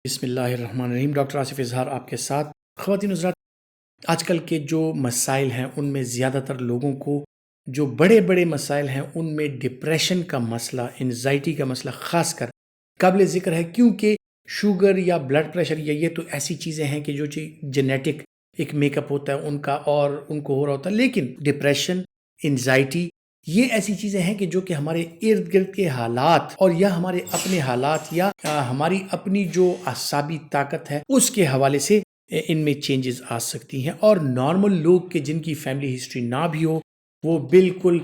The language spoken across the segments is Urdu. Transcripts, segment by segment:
بسم اللہ الرحمن الرحیم۔ ڈاکٹر آصف اظہار آپ کے ساتھ۔ خواتین حضرات، آج کل کے جو مسائل ہیں ان میں زیادہ تر لوگوں کو جو بڑے بڑے مسائل ہیں ان میں ڈپریشن کا مسئلہ، انزائٹی کا مسئلہ خاص کر قابل ذکر ہے، کیونکہ شوگر یا بلڈ پریشر یا یہ تو ایسی چیزیں ہیں کہ جو جینیٹک ایک میک اپ ہوتا ہے ان کا اور ان کو ہو رہا ہوتا ہے، لیکن ڈپریشن، انزائٹی یہ ایسی چیزیں ہیں کہ جو کہ ہمارے ارد گرد کے حالات اور یا ہمارے اپنے حالات یا ہماری اپنی جو اعصابی طاقت ہے اس کے حوالے سے ان میں چینجز آ سکتی ہیں، اور نارمل لوگ کے جن کی فیملی ہسٹری نہ بھی ہو، وہ بالکل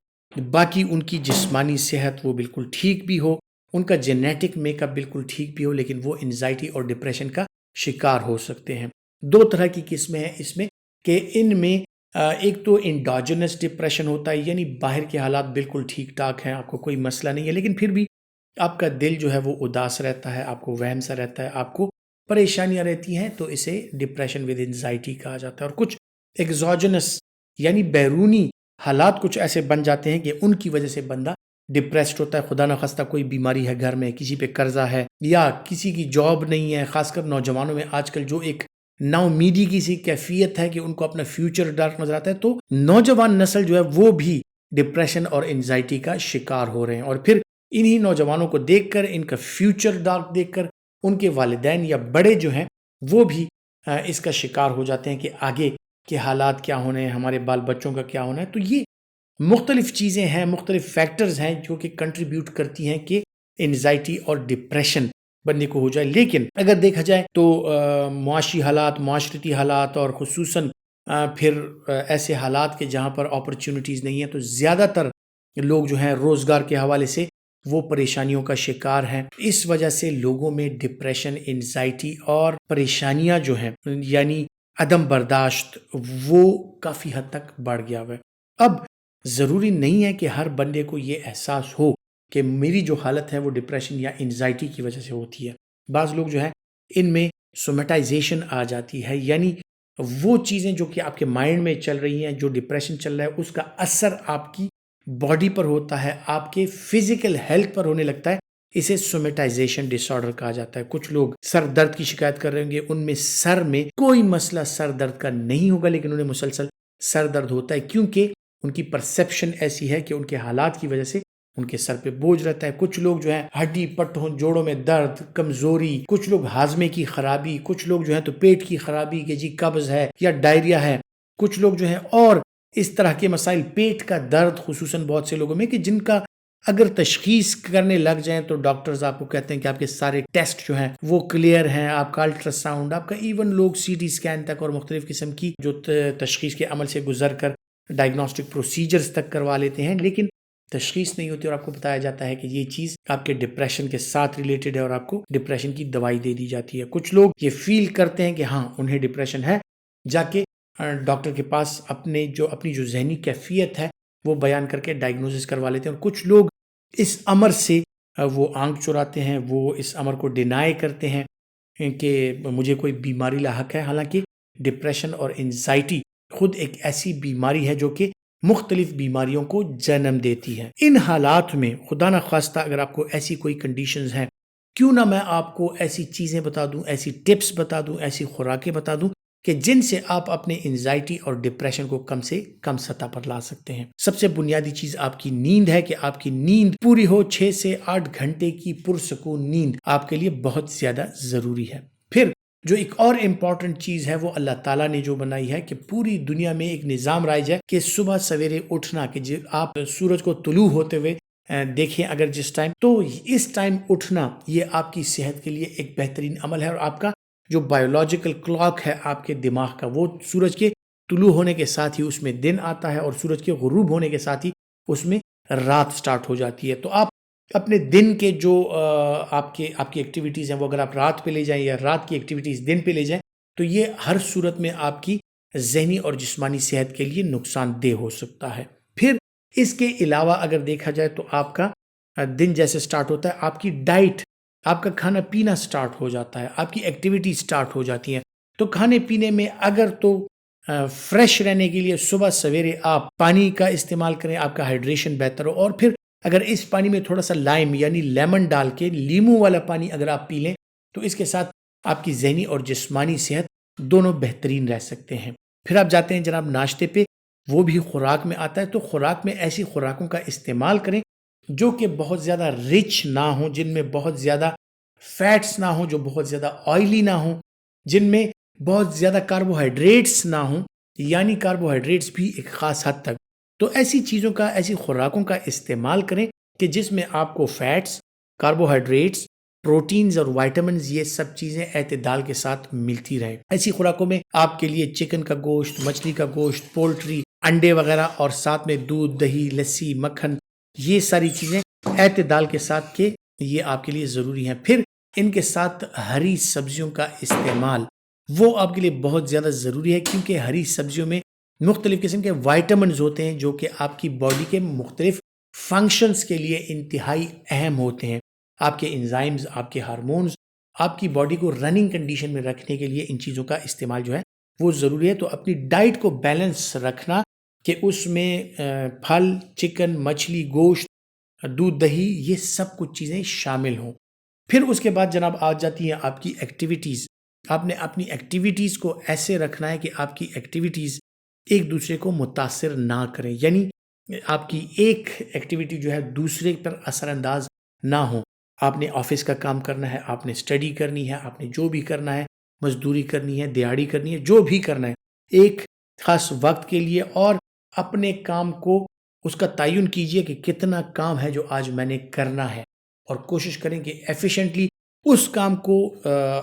باقی ان کی جسمانی صحت وہ بالکل ٹھیک بھی ہو، ان کا جینیٹک میک اپ بالکل ٹھیک بھی ہو، لیکن وہ انزائٹی اور ڈپریشن کا شکار ہو سکتے ہیں۔ دو طرح کی قسمیں ہیں اس میں کہ ان میں ایک تو انڈوجنس ڈپریشن ہوتا ہے، یعنی باہر کے حالات بالکل ٹھیک ٹھاک ہیں، آپ کو کوئی مسئلہ نہیں ہے، لیکن پھر بھی آپ کا دل جو ہے وہ اداس رہتا ہے، آپ کو وہم سا رہتا ہے، آپ کو پریشانیاں رہتی ہیں، تو اسے ڈپریشن ود انزائٹی کہا جاتا ہے۔ اور کچھ ایگزوجنس یعنی بیرونی حالات کچھ ایسے بن جاتے ہیں کہ ان کی وجہ سے بندہ ڈپریسڈ ہوتا ہے۔ خدا نخواستہ کوئی بیماری ہے گھر میں، کسی پہ قرضہ ہے یا کسی کی جاب نہیں ہے، خاص کر نوجوانوں میں آج کل جو ایک نا امیدی کی سی کیفیت ہے کہ ان کو اپنا فیوچر ڈارک نظر آتا ہے، تو نوجوان نسل جو ہے وہ بھی ڈپریشن اور انزائٹی کا شکار ہو رہے ہیں، اور پھر انہی نوجوانوں کو دیکھ کر، ان کا فیوچر ڈارک دیکھ کر، ان کے والدین یا بڑے جو ہیں وہ بھی اس کا شکار ہو جاتے ہیں کہ آگے کے حالات کیا ہونے ہیں، ہمارے بال بچوں کا کیا ہونا ہے۔ تو یہ مختلف چیزیں ہیں، مختلف فیکٹرز ہیں جو کہ کنٹریبیوٹ کرتی ہیں کہ انزائٹی اور ڈپریشن بندے کو ہو جائے۔ لیکن اگر دیکھا جائے تو معاشی حالات، معاشرتی حالات اور خصوصاً پھر ایسے حالات کے جہاں پر اپرچونٹیز نہیں ہیں، تو زیادہ تر لوگ جو ہیں روزگار کے حوالے سے وہ پریشانیوں کا شکار ہیں۔ اس وجہ سے لوگوں میں ڈپریشن، انزائٹی اور پریشانیاں جو ہیں یعنی عدم برداشت وہ کافی حد تک بڑھ گیا ہے۔ اب ضروری نہیں ہے کہ ہر بندے کو یہ احساس ہو کہ میری جو حالت ہے وہ ڈپریشن یا انزائٹی کی وجہ سے ہوتی ہے۔ بعض لوگ جو ہیں ان میں سومیٹائزیشن آ جاتی ہے، یعنی وہ چیزیں جو کہ آپ کے مائنڈ میں چل رہی ہیں، جو ڈپریشن چل رہا ہے اس کا اثر آپ کی باڈی پر ہوتا ہے، آپ کے فزیکل ہیلتھ پر ہونے لگتا ہے۔ اسے سومیٹائزیشن ڈس آرڈر کہا جاتا ہے۔ کچھ لوگ سر درد کی شکایت کر رہے ہوں گے، ان میں سر میں کوئی مسئلہ سر درد کا نہیں ہوگا، لیکن انہیں مسلسل سر درد ہوتا ہے، کیونکہ ان کی پرسیپشن ایسی ہے کہ ان کے حالات کی وجہ سے ان کے سر پہ بوجھ رہتا ہے۔ کچھ لوگ جو ہیں ہڈی پٹھوں جوڑوں میں درد، کمزوری، کچھ لوگ ہاضمے کی خرابی، کچھ لوگ جو ہیں تو پیٹ کی خرابی کہ جی قبض ہے یا ڈائریا ہے، کچھ لوگ جو ہیں اور اس طرح کے مسائل، پیٹ کا درد خصوصاً بہت سے لوگوں میں کہ جن کا اگر تشخیص کرنے لگ جائیں تو ڈاکٹرز آپ کو کہتے ہیں کہ آپ کے سارے ٹیسٹ جو ہیں وہ کلیئر ہیں، آپ کا الٹرا ساؤنڈ، آپ کا ایون لوگ سی ٹی اسکین تک اور مختلف قسم کی جو تشخیص کے عمل سے گزر کر ڈائگنوسٹک پروسیجرز تک کروا لیتے ہیں، لیکن تشخیص نہیں ہوتی اور آپ کو بتایا جاتا ہے کہ یہ چیز آپ کے ڈپریشن کے ساتھ ریلیٹڈ ہے اور آپ کو ڈپریشن کی دوائی دے دی جاتی ہے۔ کچھ لوگ یہ فیل کرتے ہیں کہ ہاں انہیں ڈپریشن ہے، جا کے ڈاکٹر کے پاس اپنی جو ذہنی کیفیت ہے وہ بیان کر کے ڈائگنوسس کروا لیتے ہیں، اور کچھ لوگ اس امر سے وہ آنکھ چراتے ہیں، وہ اس امر کو ڈینائی کرتے ہیں کہ مجھے کوئی بیماری لاحق ہے، حالانکہ ڈپریشن اور انزائٹی خود ایک ایسی بیماری ہے جو کہ مختلف بیماریوں کو جنم دیتی ہے۔ ان حالات میں خدا نخواستہ اگر آپ کو ایسی کوئی کنڈیشنز ہیں، کیوں نہ میں آپ کو ایسی چیزیں بتا دوں، ایسی ٹپس بتا دوں، ایسی خوراکیں بتا دوں کہ جن سے آپ اپنے انزائٹی اور ڈپریشن کو کم سے کم سطح پر لا سکتے ہیں۔ سب سے بنیادی چیز آپ کی نیند ہے کہ آپ کی نیند پوری ہو۔ 6 سے 8 گھنٹے کی پرسکون نیند آپ کے لیے بہت زیادہ ضروری ہے۔ پھر جو ایک اور امپورٹنٹ چیز ہے وہ اللہ تعالیٰ نے جو بنائی ہے کہ پوری دنیا میں ایک نظام رائج ہے کہ صبح سویرے اٹھنا، کہ آپ سورج کو طلوع ہوتے ہوئے دیکھیں اگر جس ٹائم، تو اس ٹائم اٹھنا یہ آپ کی صحت کے لیے ایک بہترین عمل ہے، اور آپ کا جو بایولوجیکل کلاک ہے آپ کے دماغ کا، وہ سورج کے طلوع ہونے کے ساتھ ہی اس میں دن آتا ہے، اور سورج کے غروب ہونے کے ساتھ ہی اس میں رات سٹارٹ ہو جاتی ہے۔ تو آپ اپنے دن کے جو آپ کی ایکٹیویٹیز ہیں وہ اگر آپ رات پہ لے جائیں یا رات کی ایکٹیویٹیز دن پہ لے جائیں تو یہ ہر صورت میں آپ کی ذہنی اور جسمانی صحت کے لیے نقصان دہ ہو سکتا ہے۔ پھر اس کے علاوہ اگر دیکھا جائے تو آپ کا دن جیسے سٹارٹ ہوتا ہے، آپ کی ڈائٹ، آپ کا کھانا پینا سٹارٹ ہو جاتا ہے، آپ کی ایکٹیویٹی سٹارٹ ہو جاتی ہیں۔ تو کھانے پینے میں اگر تو فریش رہنے کے لیے صبح سویرے آپ پانی کا استعمال کریں، آپ کا ہائیڈریشن بہتر ہو، اور پھر اگر اس پانی میں تھوڑا سا لائم یعنی لیمن ڈال کے، لیمو والا پانی اگر آپ پی لیں تو اس کے ساتھ آپ کی ذہنی اور جسمانی صحت دونوں بہترین رہ سکتے ہیں۔ پھر آپ جاتے ہیں جناب ناشتے پہ، وہ بھی خوراک میں آتا ہے، تو خوراک میں ایسی خوراکوں کا استعمال کریں جو کہ بہت زیادہ رچ نہ ہوں، جن میں بہت زیادہ فیٹس نہ ہوں، جو بہت زیادہ آئلی نہ ہوں، جن میں بہت زیادہ کاربوہائیڈریٹس نہ ہوں، یعنی کاربوہائیڈریٹس بھی ایک خاص حد تک۔ تو ایسی چیزوں کا، ایسی خوراکوں کا استعمال کریں کہ جس میں آپ کو فیٹس، کاربوہائیڈریٹس، پروٹینز اور وائٹامنز، یہ سب چیزیں اعتدال کے ساتھ ملتی رہیں۔ ایسی خوراکوں میں آپ کے لیے چکن کا گوشت، مچھلی کا گوشت، پولٹری، انڈے وغیرہ، اور ساتھ میں دودھ، دہی، لسی، مکھن، یہ ساری چیزیں اعتدال کے ساتھ کہ یہ آپ کے لیے ضروری ہیں۔ پھر ان کے ساتھ ہری سبزیوں کا استعمال، وہ آپ کے لیے بہت زیادہ ضروری ہے، کیونکہ ہری سبزیوں میں مختلف قسم کے وائٹامنز ہوتے ہیں جو کہ آپ کی باڈی کے مختلف فنکشنز کے لیے انتہائی اہم ہوتے ہیں۔ آپ کے انزائمز، آپ کے ہارمونز، آپ کی باڈی کو رننگ کنڈیشن میں رکھنے کے لیے ان چیزوں کا استعمال جو ہے وہ ضروری ہے۔ تو اپنی ڈائٹ کو بیلنس رکھنا کہ اس میں پھل، چکن، مچھلی، گوشت، دودھ، دہی، یہ سب کچھ چیزیں شامل ہوں۔ پھر اس کے بعد جناب آ جاتی ہیں آپ کی ایکٹیویٹیز۔ آپ نے اپنی ایکٹیویٹیز کو ایسے رکھنا ہے کہ آپ کی ایکٹیویٹیز ایک دوسرے کو متاثر نہ کریں، یعنی آپ کی ایک ایکٹیویٹی جو ہے دوسرے پر اثر انداز نہ ہو۔ آپ نے آفس کا کام کرنا ہے، آپ نے اسٹڈی کرنی ہے، آپ نے جو بھی کرنا ہے، مزدوری کرنی ہے، دیہڑی کرنی ہے، جو بھی کرنا ہے، ایک خاص وقت کے لیے، اور اپنے کام کو اس کا تعین کیجئے کہ کتنا کام ہے جو آج میں نے کرنا ہے، اور کوشش کریں کہ ایفیشنٹلی اس کام کو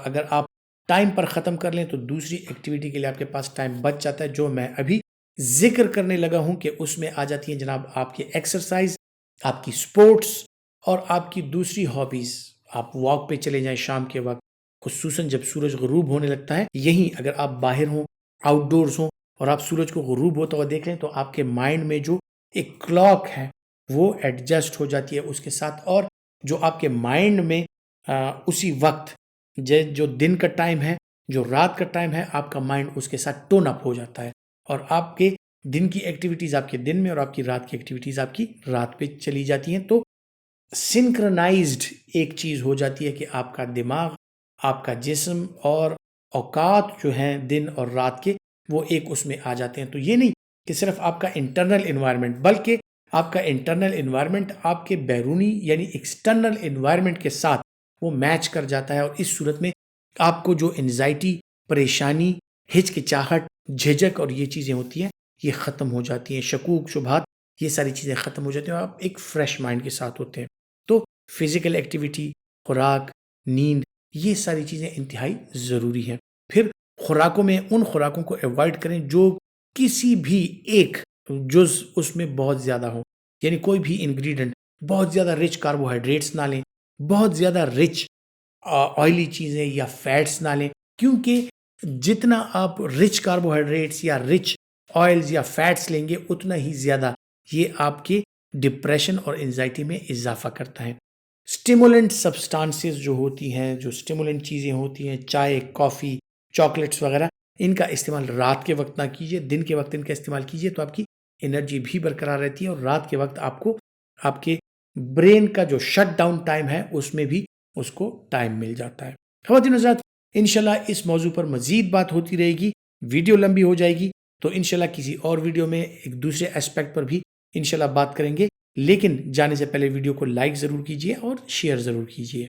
اگر آپ ٹائم پر ختم کر لیں تو دوسری ایکٹیویٹی کے لیے آپ کے پاس ٹائم بچ جاتا ہے، جو میں ابھی ذکر کرنے لگا ہوں کہ اس میں آ جاتی ہیں جناب آپ کے ایکسرسائز، آپ کی سپورٹس، اور آپ کی دوسری ہابیز۔ آپ واک پہ چلے جائیں شام کے وقت، خصوصاً جب سورج غروب ہونے لگتا ہے، یہیں اگر آپ باہر ہوں، آؤٹ ڈورز ہوں، اور آپ سورج کو غروب ہوتا ہوا دیکھ لیں، تو آپ کے مائنڈ میں جو ایک کلاک ہے وہ ایڈجسٹ ہو جاتی ہے اس کے ساتھ، اور جو آپ کے مائنڈ میں اسی وقت جو دن کا ٹائم ہے، جو رات کا ٹائم ہے، آپ کا مائنڈ اس کے ساتھ ٹون اپ ہو جاتا ہے، اور آپ کے دن کی ایکٹیویٹیز آپ کے دن میں، اور آپ کی رات کی ایکٹیویٹیز آپ کی رات پہ چلی جاتی ہیں۔ تو سنکرنائزڈ ایک چیز ہو جاتی ہے کہ آپ کا دماغ، آپ کا جسم، اور اوقات جو ہیں دن اور رات کے، وہ ایک اس میں آ جاتے ہیں۔ تو یہ نہیں کہ صرف آپ کا انٹرنل انوائرمنٹ، بلکہ آپ کا انٹرنل انوائرمنٹ آپ کے بیرونی یعنی ایکسٹرنل انوائرمنٹ کے ساتھ وہ میچ کر جاتا ہے، اور اس صورت میں آپ کو جو انزائٹی، پریشانی، ہچکچاہٹ، جھجک اور یہ چیزیں ہوتی ہیں یہ ختم ہو جاتی ہیں، شکوک شبہات، یہ ساری چیزیں ختم ہو جاتی ہیں، اور آپ ایک فریش مائنڈ کے ساتھ ہوتے ہیں۔ تو فزیکل ایکٹیویٹی، خوراک، نیند، یہ ساری چیزیں انتہائی ضروری ہیں۔ پھر خوراکوں میں ان خوراکوں کو ایوائڈ کریں جو کسی بھی ایک جز اس میں بہت زیادہ ہو، یعنی کوئی بھی انگریڈینٹ بہت زیادہ رچ کاربوہائیڈریٹس نہ لیں، بہت زیادہ رچ آئلی چیزیں یا فیٹس نہ لیں، کیونکہ جتنا آپ رچ کاربوہائیڈریٹس یا رچ آئلز یا فیٹس لیں گے اتنا ہی زیادہ یہ آپ کے ڈپریشن اور انزائٹی میں اضافہ کرتا ہے۔ سٹیمولنٹ سبسٹانسز جو ہوتی ہیں، جو سٹیمولنٹ چیزیں ہوتی ہیں، چائے، کافی، چاکلیٹس وغیرہ، ان کا استعمال رات کے وقت نہ کیجیے، دن کے وقت ان کا استعمال کیجیے، تو آپ کی انرجی بھی برقرار رہتی ہے، اور رات کے وقت آپ کو آپ کے برین کا جو شٹ ڈاؤن ٹائم ہے اس میں بھی اس کو ٹائم مل جاتا ہے۔ خواتین حضرات، انشاءاللہ اس موضوع پر مزید بات ہوتی رہے گی، ویڈیو لمبی ہو جائے گی، تو انشاءاللہ کسی اور ویڈیو میں ایک دوسرے اسپیکٹ پر بھی انشاءاللہ بات کریں گے، لیکن جانے سے پہلے ویڈیو کو لائک ضرور کیجیے اور شیئر ضرور کیجیے۔